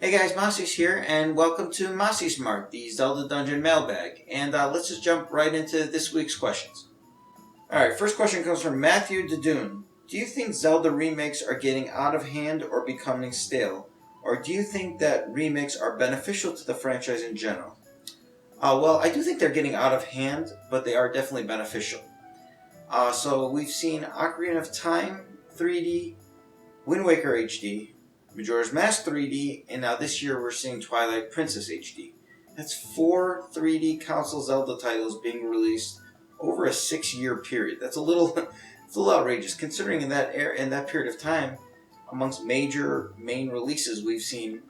Hey guys, Masi's here, and welcome to Masi's Mart, the Zelda Dungeon Mailbag. And let's just jump right into this week's questions. Alright, first question comes from Matthew Dadoon. Do you think Zelda remakes are getting out of hand or becoming stale? Or do you think that remakes are beneficial to the franchise in general? Well, I do think they're getting out of hand, but they are definitely beneficial. So we've seen Ocarina of Time 3D, Wind Waker HD, Majora's Mask 3D, and now this year we're seeing Twilight Princess HD. That's 4 3D console Zelda titles being released over a 6-year period. That's a little, it's a little outrageous considering in that period of time, amongst major main releases, we've seen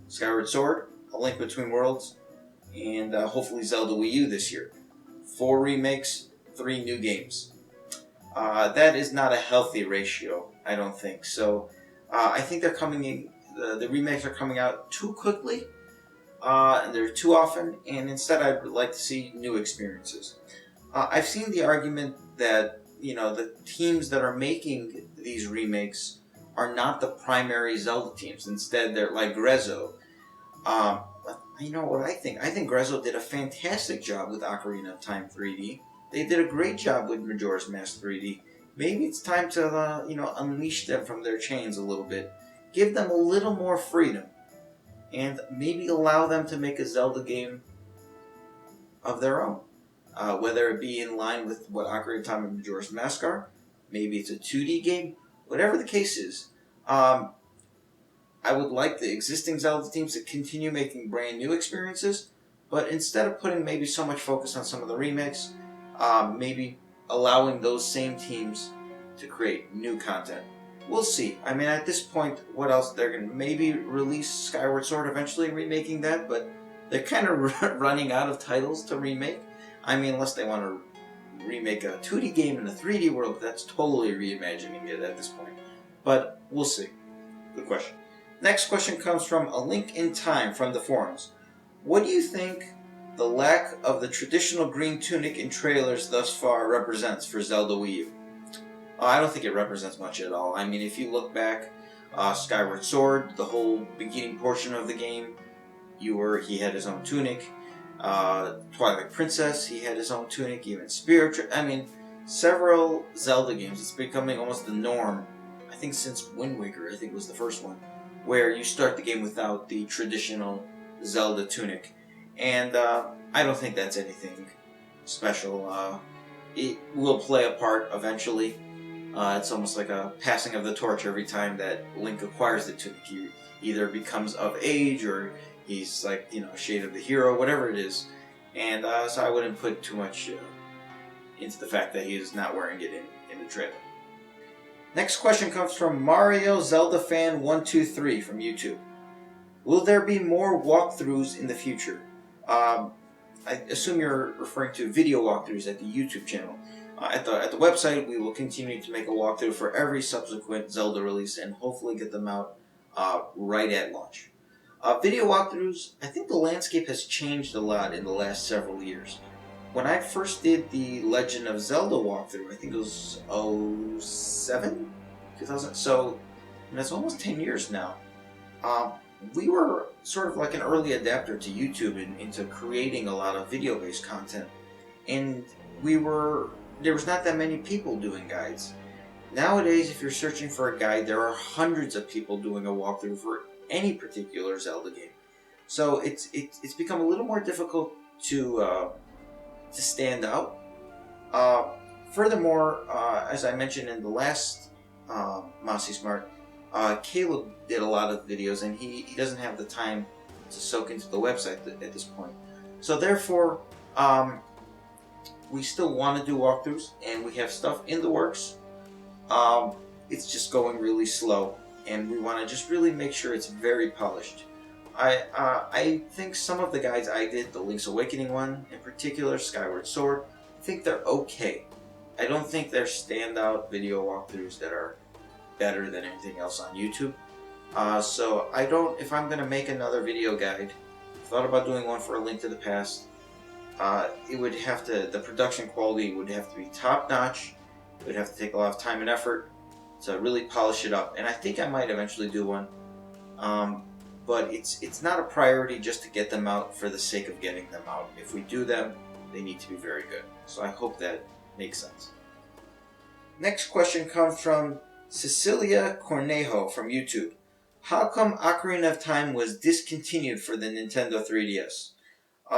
Skyward Sword, A Link Between Worlds, and hopefully Zelda Wii U this year. 4 remakes, 3 new games. That is not a healthy ratio, I don't think. So I think they're coming in. The remakes are coming out too quickly, and they're too often. And instead, I'd like to see new experiences. I've seen the argument that the teams that are making these remakes are not the primary Zelda teams. Instead, they're like Grezzo. But you know what I think? I think Grezzo did a fantastic job with Ocarina of Time 3D. They did a great job with Majora's Mask 3D. Maybe it's time to unleash them from their chains a little bit. Give them a little more freedom. And maybe allow them to make a Zelda game of their own. Whether it be in line with what Ocarina of Time and Majora's Mask are. Maybe it's a 2D game. Whatever the case is. I would like the existing Zelda teams to continue making brand new experiences. But instead of putting maybe so much focus on some of the remakes, maybe allowing those same teams to create new content. We'll see. I mean, at this point, what else? They're going to maybe release Skyward Sword eventually, remaking that, but they're kind of running out of titles to remake. I mean, unless they want to remake a 2D game in a 3D world, that's totally reimagining it at this point. But we'll see. Good question. Next question comes from A Link in Time from the forums. What do you think the lack of the traditional green tunic in trailers thus far represents for Zelda Wii U? I don't think it represents much at all. I mean, if you look back, Skyward Sword, the whole beginning portion of the game, he had his own tunic. Twilight Princess, he had his own tunic. Even Spirit, I mean, several Zelda games, it's becoming almost the norm. I think since Wind Waker, I think was the first one, where you start the game without the traditional Zelda tunic. And I don't think that's anything special. It will play a part eventually. It's almost like a passing of the torch every time that Link acquires the tunic. He either becomes of age or he's like, a shade of the hero, whatever it is. And so I wouldn't put too much into the fact that he is not wearing it in the trailer. Next question comes from Mario Zelda Fan 123 from YouTube. Will there be more walkthroughs in the future? I assume you're referring to video walkthroughs at the YouTube channel. At the website, we will continue to make a walkthrough for every subsequent Zelda release and hopefully get them out right at launch. Video walkthroughs, I think the landscape has changed a lot in the last several years. When I first did the Legend of Zelda walkthrough, I think it was 2007? So that's almost 10 years now. We were sort of like an early adapter to YouTube into creating a lot of video-based content. And there was not that many people doing guides. Nowadays, if you're searching for a guide, there are hundreds of people doing a walkthrough for any particular Zelda game. So it's become a little more difficult to stand out. Furthermore, as I mentioned in the last Mossy Smart, Caleb did a lot of videos, and he doesn't have the time to soak into the website at this point. So therefore, we still want to do walkthroughs, and we have stuff in the works. It's just going really slow, and we want to just really make sure it's very polished. I think some of the guides I did, the Link's Awakening one in particular, Skyward Sword, I think they're okay. I don't think they're standout video walkthroughs that are better than anything else on YouTube. So if I'm going to make another video guide, thought about doing one for A Link to the Past, the production quality would have to be top notch. It would have to take a lot of time and effort to really polish it up. And I think I might eventually do one. but it's not a priority just to get them out for the sake of getting them out. If we do them, they need to be very good. So I hope that makes sense. Next question comes from Cecilia Cornejo from YouTube. How come Ocarina of Time was discontinued for the Nintendo 3DS?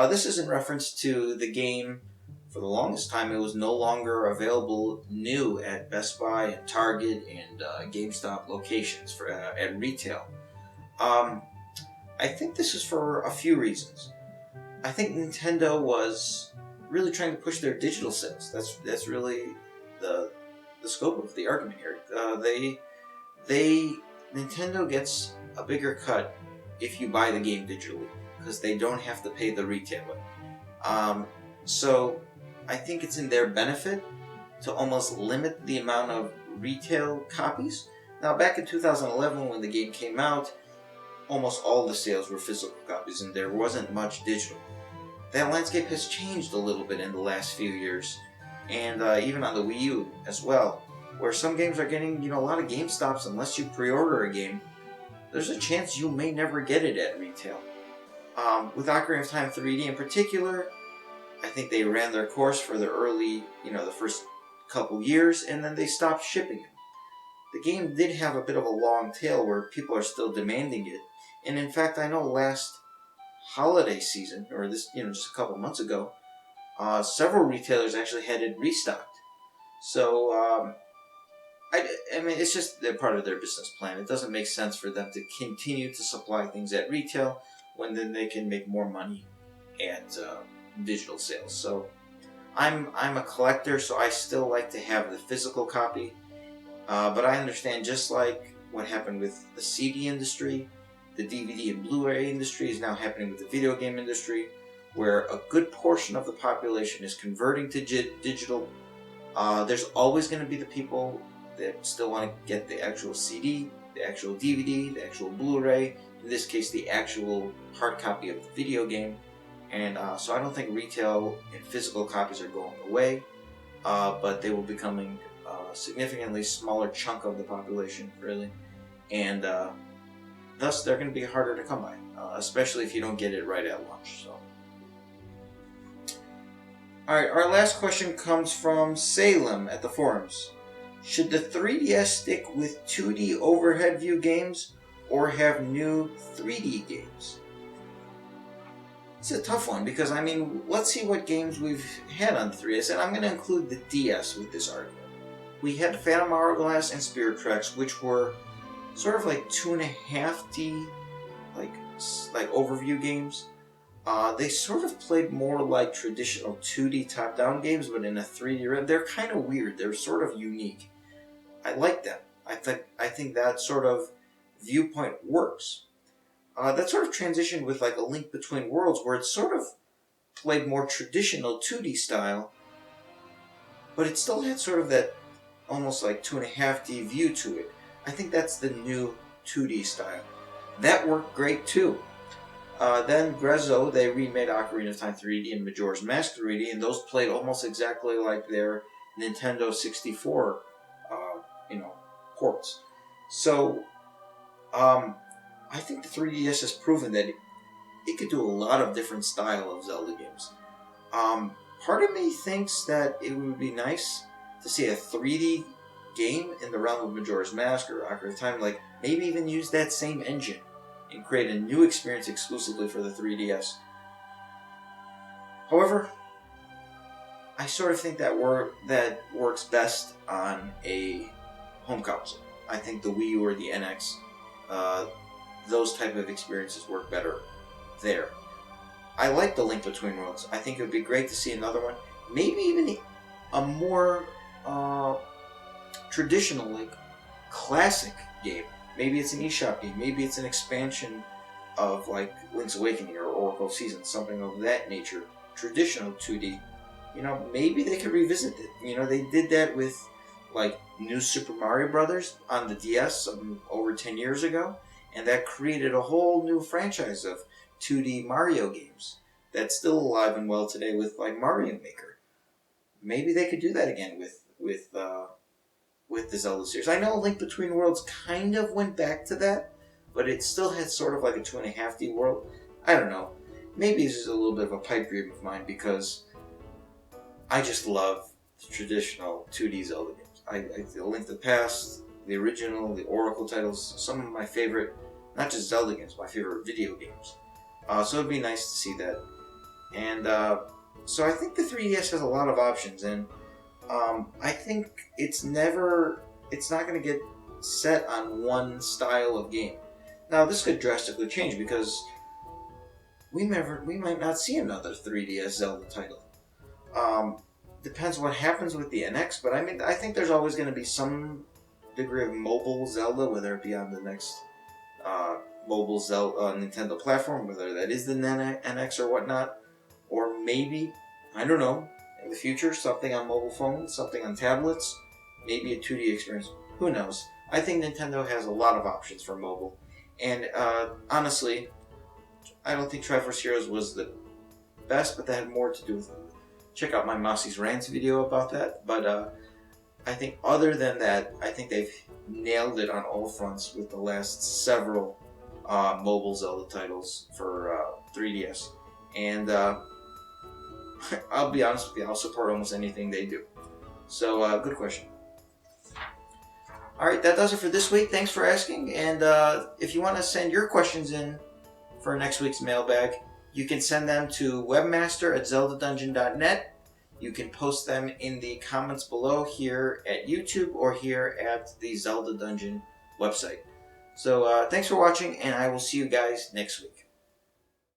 This is in reference to the game. For the longest time, it was no longer available new at Best Buy and Target and GameStop locations for at retail. I think this is for a few reasons. I think Nintendo was really trying to push their digital sales. That's really the scope of the argument here. Nintendo gets a bigger cut if you buy the game digitally because they don't have to pay the retailer. So I think it's in their benefit to almost limit the amount of retail copies. Now, back in 2011 when the game came out, almost all the sales were physical copies and there wasn't much digital. That landscape has changed a little bit in the last few years, and even on the Wii U as well, where some games are getting a lot of GameStops. Unless you pre-order a game, there's a chance you may never get it at retail. With Ocarina of Time 3D in particular, I think they ran their course for the early, the first couple years, and then they stopped shipping it. The game did have a bit of a long tail where people are still demanding it, and in fact, I know last holiday season, or this, just a couple months ago, several retailers actually had it restocked. So, I mean, it's just they're part of their business plan. It doesn't make sense for them to continue to supply things at retail when then they can make more money at digital sales. So, I'm a collector, so I still like to have the physical copy. But I understand, just like what happened with the CD industry, the DVD and Blu-ray industry is now happening with the video game industry, where a good portion of the population is converting to digital. There's always going to be the people that still want to get the actual CD, the actual DVD, the actual Blu-ray, in this case the actual hard copy of the video game. And so I don't think retail and physical copies are going away, but they will be becoming a significantly smaller chunk of the population, really. And thus they're going to be harder to come by, especially if you don't get it right at launch. So, alright, our last question comes from Salem at the forums. Should the 3DS stick with 2D overhead view games or have new 3D games? It's a tough one because, I mean, let's see what games we've had on the 3DS, and I'm going to include the DS with this argument. We had Phantom Hourglass and Spirit Tracks, which were sort of like 2.5D, like overview games. They sort of played more like traditional 2D top-down games, but in a 3D realm. They're kind of weird. They're sort of unique. I like them. I think that sort of viewpoint works. That sort of transitioned with like A Link Between Worlds, where it sort of played more traditional 2D style, but it still had sort of that almost like 2.5D view to it. I think that's the new 2D style. That worked great too. Then Grezzo, they remade Ocarina of Time 3D and Majora's Mask 3D, and those played almost exactly like their Nintendo 64, ports. So, I think the 3DS has proven that it could do a lot of different style of Zelda games. Part of me thinks that it would be nice to see a 3D game in the realm of Majora's Mask or Ocarina of Time, like maybe even use that same engine and create a new experience exclusively for the 3DS. However, I sort of think that works best on a home console. I think the Wii U or the NX, those type of experiences work better there. I like the Link Between Worlds. I think it would be great to see another one. Maybe even a more traditional, like, classic game. Maybe it's an eShop game. Maybe it's an expansion of, like, Link's Awakening or Oracle of Seasons, something of that nature. Traditional 2D. Maybe they could revisit it. They did that with, like, New Super Mario Brothers on the DS over 10 years ago, and that created a whole new franchise of 2D Mario games that's still alive and well today with, like, Mario Maker. Maybe they could do that again with the Zelda series. I know Link Between Worlds kind of went back to that, but it still had sort of like a 2.5D world. I don't know. Maybe this is a little bit of a pipe dream of mine because I just love the traditional 2D Zelda games. The Link to the Past, the original, the Oracle titles, some of my favorite, not just Zelda games, my favorite video games. So it'd be nice to see that. And so I think the 3DS has a lot of options, and I think it's not going to get set on one style of game. Now this could drastically change because we might not see another 3DS Zelda title. Depends what happens with the NX, but I think there's always going to be some degree of mobile Zelda, whether it be on the next mobile Zelda Nintendo platform, whether that is the NX or whatnot, or maybe, I don't know, in the future, something on mobile phones, something on tablets, maybe a 2D experience. Who knows? I think Nintendo has a lot of options for mobile, and honestly, I don't think Triforce Heroes was the best, but that had more to do with it. Check out my Mossy's Rants video about that, but I think other than that, I think they've nailed it on all fronts with the last several mobile Zelda titles for 3DS. And I'll be honest with you, I'll support almost anything they do. So, good question. Alright, that does it for this week. Thanks for asking. And if you want to send your questions in for next week's mailbag, you can send them to webmaster@zeldadungeon.net. You can post them in the comments below here at YouTube or here at the Zelda Dungeon website. So thanks for watching, and I will see you guys next week.